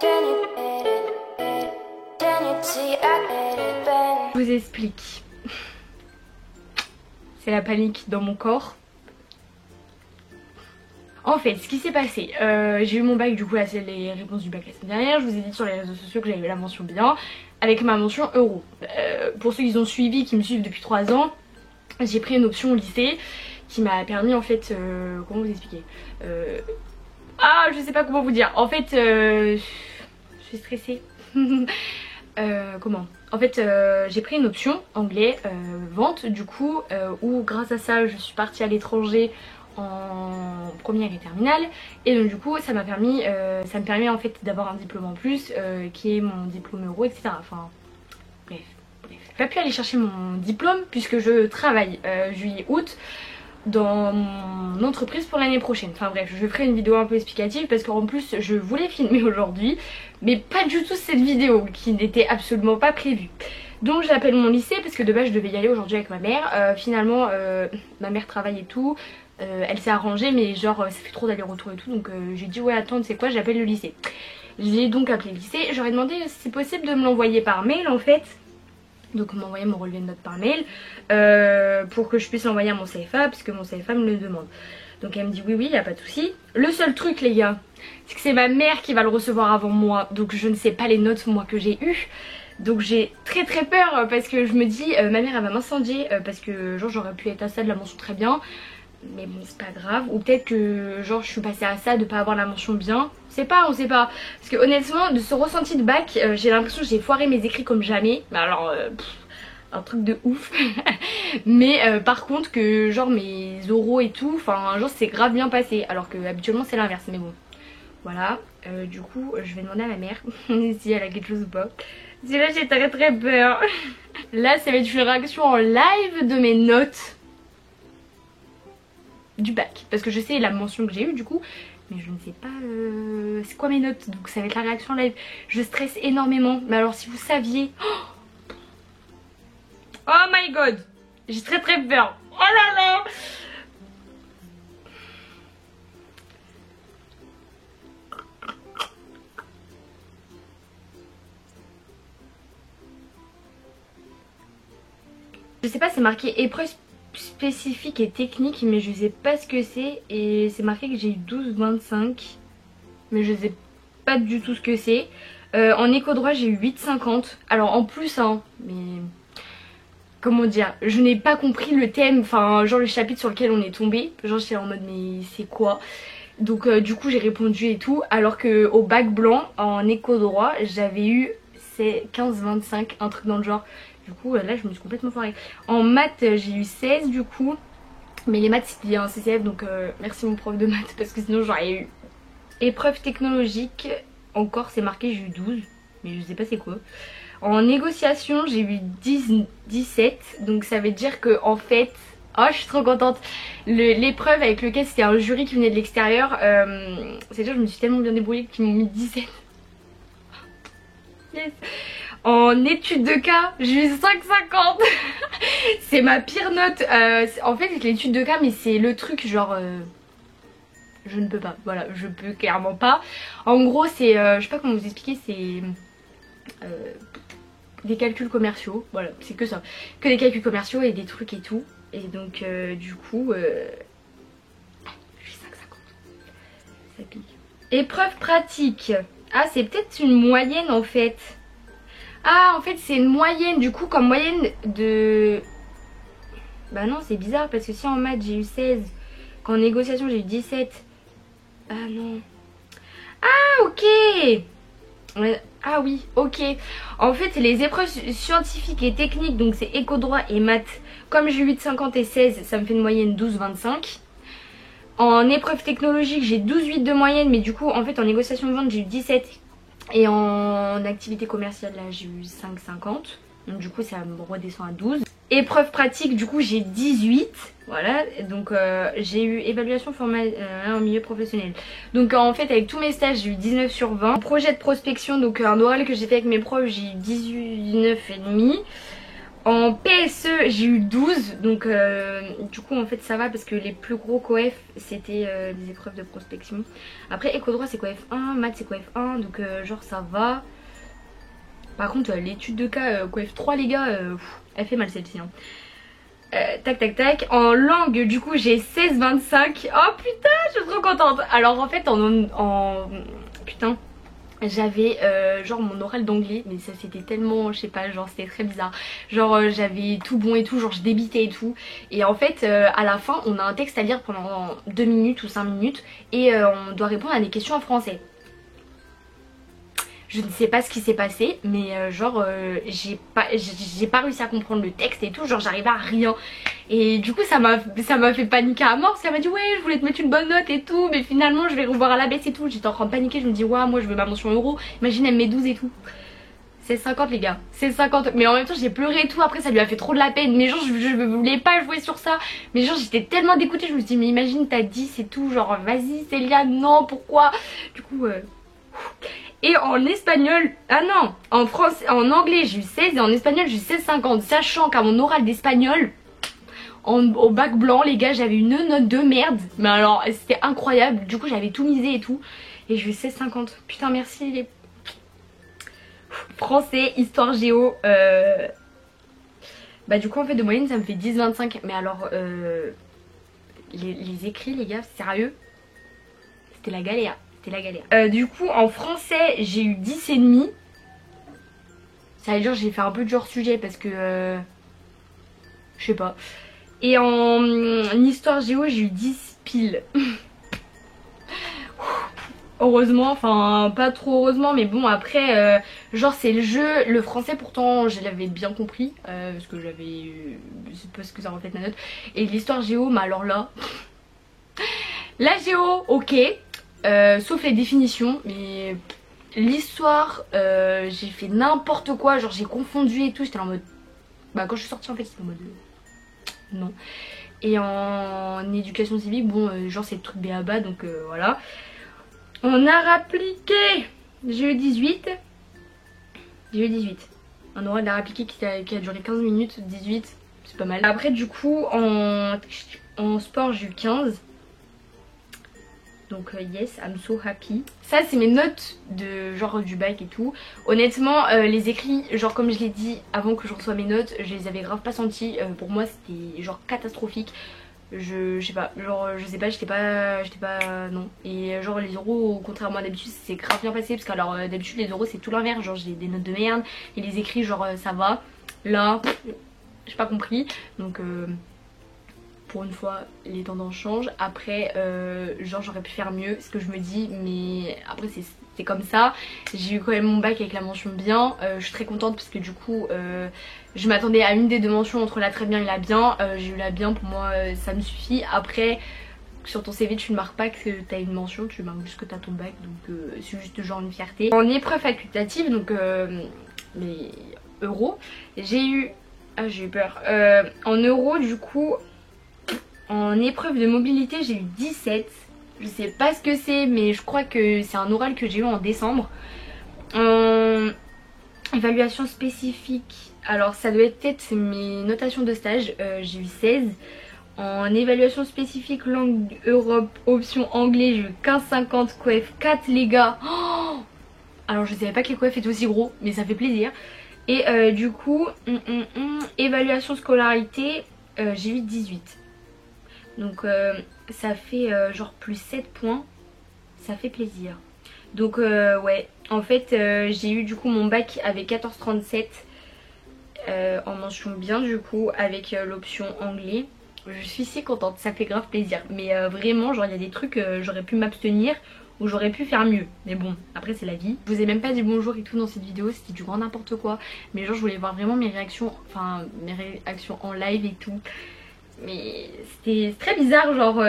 Je vous explique. C'est la panique dans mon corps. En fait, ce qui s'est passé, j'ai eu mon bac, du coup là c'est les réponses du bac la semaine dernière. Je vous ai dit sur les réseaux sociaux que j'avais la mention bien avec ma mention euro. Pour ceux qui ont suivi, qui me suivent depuis 3 ans, j'ai pris une option au lycée qui m'a permis en fait, comment vous expliquer, je sais pas comment vous dire. En fait, je suis stressée. Comment? En fait, j'ai pris une option anglais vente du coup, où grâce à ça je suis partie à l'étranger en première et terminale, et donc du coup ça m'a permis, ça me permet en fait d'avoir un diplôme en plus qui est mon diplôme euro, etc. Enfin bref. J'ai pas pu aller chercher mon diplôme puisque je travaille juillet-août dans mon entreprise pour l'année prochaine. Enfin bref, je ferai une vidéo un peu explicative parce qu'en plus je voulais filmer aujourd'hui, mais pas du tout cette vidéo qui n'était absolument pas prévue. Donc j'appelle mon lycée parce que de base je devais y aller aujourd'hui avec ma mère. Finalement ma mère travaille et tout. Elle s'est arrangée, mais genre ça fait trop d'aller-retour et tout, donc j'ai dit ouais attends, tu sais quoi, j'appelle le lycée. J'ai donc appelé le lycée, j'aurais demandé si c'est possible de me l'envoyer par mail en fait. Donc m'envoyer mon relevé de notes par mail pour que je puisse l'envoyer à mon CFA puisque mon CFA me le demande. Donc elle me dit oui y a pas de souci. Le seul truc les gars, c'est que c'est ma mère qui va le recevoir avant moi, donc je ne sais pas les notes moi que j'ai eues. Donc j'ai très peur parce que je me dis ma mère elle va m'incendier parce que genre j'aurais pu être à ça de la mention très bien. Mais bon c'est pas grave, ou peut-être que genre je suis passée à ça de pas avoir la mention bien, on sait pas. Parce que honnêtement de ce ressenti de bac j'ai l'impression que j'ai foiré mes écrits comme jamais. Mais alors un truc de ouf. Mais par contre que genre mes oraux et tout, enfin genre c'est grave bien passé. Alors que habituellement c'est l'inverse, mais bon. Voilà, du coup je vais demander à ma mère si elle a quelque chose ou pas. Si là j'ai très peur. Là ça va être une réaction en live de mes notes du bac, parce que je sais la mention que j'ai eue du coup, mais je ne sais pas c'est quoi mes notes, donc ça va être la réaction live. Je stresse énormément, mais alors si vous saviez, oh my god, j'ai très peur, oh là là. Je sais pas, c'est marqué épreuve spécifique et technique, mais je sais pas ce que c'est, et c'est marqué que j'ai eu 12,25, mais je sais pas du tout ce que c'est. En éco-droit j'ai eu 8,50, alors en plus hein, mais comment dire, je n'ai pas compris le thème, enfin genre le chapitre sur lequel on est tombé, genre j'étais en mode mais c'est quoi. Donc du coup j'ai répondu et tout, alors que au bac blanc en éco-droit j'avais eu 15,25, un truc dans le genre. Du coup là je me suis complètement foirée. En maths j'ai eu 16 du coup, mais les maths c'était un CCF, donc merci mon prof de maths parce que sinon j'aurais eu. Épreuve technologique, encore c'est marqué j'ai eu 12, mais je sais pas c'est quoi. En négociation j'ai eu 17, donc ça veut dire que en fait, oh je suis trop contente. L'épreuve avec lequel c'était un jury qui venait de l'extérieur, c'est-à-dire je me suis tellement bien débrouillée qu'ils m'ont mis 17. Yes. En étude de cas j'ai eu 5,50. C'est ma pire note. En fait l'étude de cas, mais c'est le truc genre je ne peux pas, voilà, je peux clairement pas. En gros c'est, je sais pas comment vous expliquer, c'est des calculs commerciaux, voilà, c'est que ça. Que des calculs commerciaux et des trucs et tout. Et donc du coup, j'ai 5,50. Ça pique. Épreuve pratique. Ah c'est peut-être une moyenne en fait. Ah en fait c'est une moyenne, du coup comme moyenne de... Bah non c'est bizarre parce que si en maths j'ai eu 16, qu'en négociation j'ai eu 17... Ah non. Ah ok. Ah oui ok. En fait les épreuves scientifiques et techniques, donc c'est éco-droit et maths. Comme j'ai 8,50 et 16, ça me fait une moyenne 12,25. En épreuve technologique j'ai 12,8 de moyenne, mais du coup en fait en négociation de vente j'ai eu 17. Et en activité commerciale là j'ai eu 5,50. Donc du coup ça me redescend à 12. Épreuve pratique du coup j'ai 18. Voilà, donc j'ai eu évaluation en milieu professionnel. Donc en fait avec tous mes stages j'ai eu 19 sur 20. Projet de prospection, donc un oral que j'ai fait avec mes profs, j'ai eu 19,5. En PSE j'ai eu 12, donc du coup en fait ça va parce que les plus gros coef c'était des épreuves de prospection. Après éco-droit c'est coef 1, maths c'est coef 1, donc genre ça va. Par contre l'étude de cas coef 3 les gars, elle fait mal celle-ci hein. Tac tac tac. En langue du coup j'ai 16-25. Oh putain je suis trop contente. Alors en fait putain j'avais genre mon oral d'anglais, mais ça c'était tellement, je sais pas, genre c'était très bizarre. Genre j'avais tout bon et tout, genre je débitais et tout. Et en fait à la fin on a un texte à lire pendant 2 minutes ou 5 minutes et on doit répondre à des questions en français. Je ne sais pas ce qui s'est passé, mais genre j'ai pas réussi à comprendre le texte et tout, genre j'arrivais à rien. Et du coup ça m'a fait paniquer à mort, parce qu'elle m'a dit ouais je voulais te mettre une bonne note et tout, mais finalement je vais revoir à la baisse et tout. J'étais en train de paniquer, je me dis ouais moi je veux ma mention euro, imagine elle me met 12 et tout. C'est 50 les gars, c'est 50, mais en même temps j'ai pleuré et tout, après ça lui a fait trop de la peine, mais genre je voulais pas jouer sur ça, mais genre j'étais tellement dégoûtée, je me suis dit mais imagine t'as 10 et tout, genre vas-y Célia, non pourquoi. Du coup et en espagnol, ah non, en français, en anglais j'ai eu 16 et en espagnol j'ai eu 16,50, sachant qu'à mon oral d'espagnol, au bac blanc les gars j'avais une note de merde, mais alors c'était incroyable, du coup j'avais tout misé et tout, et j'ai eu 16,50, putain merci les... Français, histoire géo, bah du coup en fait de moyenne ça me fait 10-25, mais alors les écrits les gars, sérieux, c'était la galère. La galère. Du coup en français j'ai eu 10 et demi. Ça veut dire j'ai fait un peu de genre sujet parce que je sais pas. Et en histoire géo j'ai eu 10 pile. Heureusement, enfin pas trop heureusement, mais bon après genre c'est le jeu. Le français pourtant je l'avais bien compris parce que j'avais c'est parce que ça reflète ma note. Et l'histoire géo, mais alors là la géo ok, sauf les définitions, mais l'histoire j'ai fait n'importe quoi, genre j'ai confondu et tout, j'étais en mode bah quand je suis sortie en fait c'était en mode non. Et en éducation civique bon genre c'est le truc B.A.B.A. donc voilà. En art appliqué j'ai eu 18. J'ai eu 18. Un oral d'art appliqué qui a duré 15 minutes, 18 c'est pas mal. Après du coup en sport j'ai eu 15. Donc yes, I'm so happy. Ça c'est mes notes de genre du bac et tout. Honnêtement les écrits, genre comme je l'ai dit avant que je reçois mes notes, je les avais grave pas sentis. Pour moi c'était genre catastrophique. Je sais pas, genre je sais pas, j'étais pas non. Et genre les euros contrairement à d'habitude c'est grave bien passé. Parce que alors d'habitude les euros c'est tout l'inverse. Genre j'ai des notes de merde. Et les écrits genre ça va. Là j'ai pas compris. Donc pour une fois les tendances changent. Après genre j'aurais pu faire mieux, ce que je me dis, mais après c'est comme ça. J'ai eu quand même mon bac avec la mention bien. Je suis très contente parce que du coup je m'attendais à une des deux mentions entre la très bien et la bien. J'ai eu la bien, pour moi ça me suffit. Après sur ton CV tu ne marques pas que t'as une mention, tu marques juste que t'as ton bac, donc c'est juste genre une fierté. En épreuve facultative, donc les euros, j'ai eu... Ah j'ai eu peur. En euros du coup... En épreuve de mobilité j'ai eu 17. Je sais pas ce que c'est, mais je crois que c'est un oral que j'ai eu en décembre. En évaluation spécifique, alors ça doit être mes notations de stage, j'ai eu 16. En évaluation spécifique langue Europe option anglais j'ai eu 15,50 coef 4 les gars. Oh, alors je savais pas que les coef étaient aussi gros, mais ça fait plaisir. Et du coup évaluation scolarité j'ai eu 18. Donc ça fait genre plus 7 points, ça fait plaisir. Donc ouais, en fait j'ai eu du coup mon bac avec 14,37 en mention bien du coup avec l'option anglais. Je suis si contente, ça fait grave plaisir. Mais vraiment genre il y a des trucs j'aurais pu m'abstenir ou j'aurais pu faire mieux. Mais bon, après c'est la vie. Je vous ai même pas dit bonjour et tout dans cette vidéo, c'était du grand n'importe quoi. Mais genre je voulais voir vraiment mes réactions, enfin mes réactions en live et tout. Mais c'était très bizarre, genre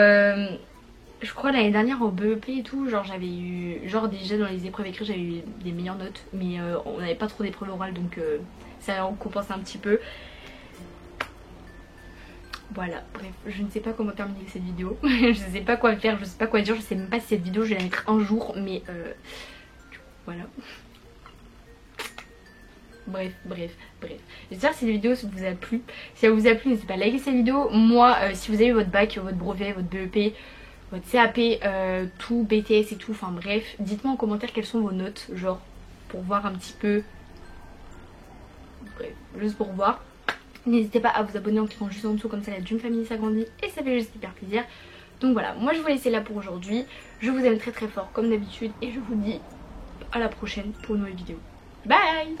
je crois l'année dernière au BEP et tout, genre j'avais eu, genre déjà dans les épreuves écrites j'avais eu des meilleures notes, mais on n'avait pas trop d'épreuves orales donc ça en compense un petit peu. Voilà, bref, je ne sais pas comment terminer cette vidéo, je sais pas quoi faire, je sais pas quoi dire, je sais même pas si cette vidéo je vais la mettre un jour, mais du coup, voilà. Bref. J'espère que cette vidéo vous a plu. Si elle vous a plu, n'hésitez pas à liker cette vidéo. Moi, si vous avez votre bac, votre brevet, votre BEP, votre CAP, tout, BTS et tout, enfin bref, dites-moi en commentaire quelles sont vos notes, genre, pour voir un petit peu. Bref, juste pour voir. N'hésitez pas à vous abonner en cliquant juste en dessous, comme ça la Dream Family s'agrandit et ça fait juste hyper plaisir. Donc voilà, moi je vous laisse là pour aujourd'hui. Je vous aime très très fort comme d'habitude et je vous dis à la prochaine pour une nouvelle vidéo. Bye!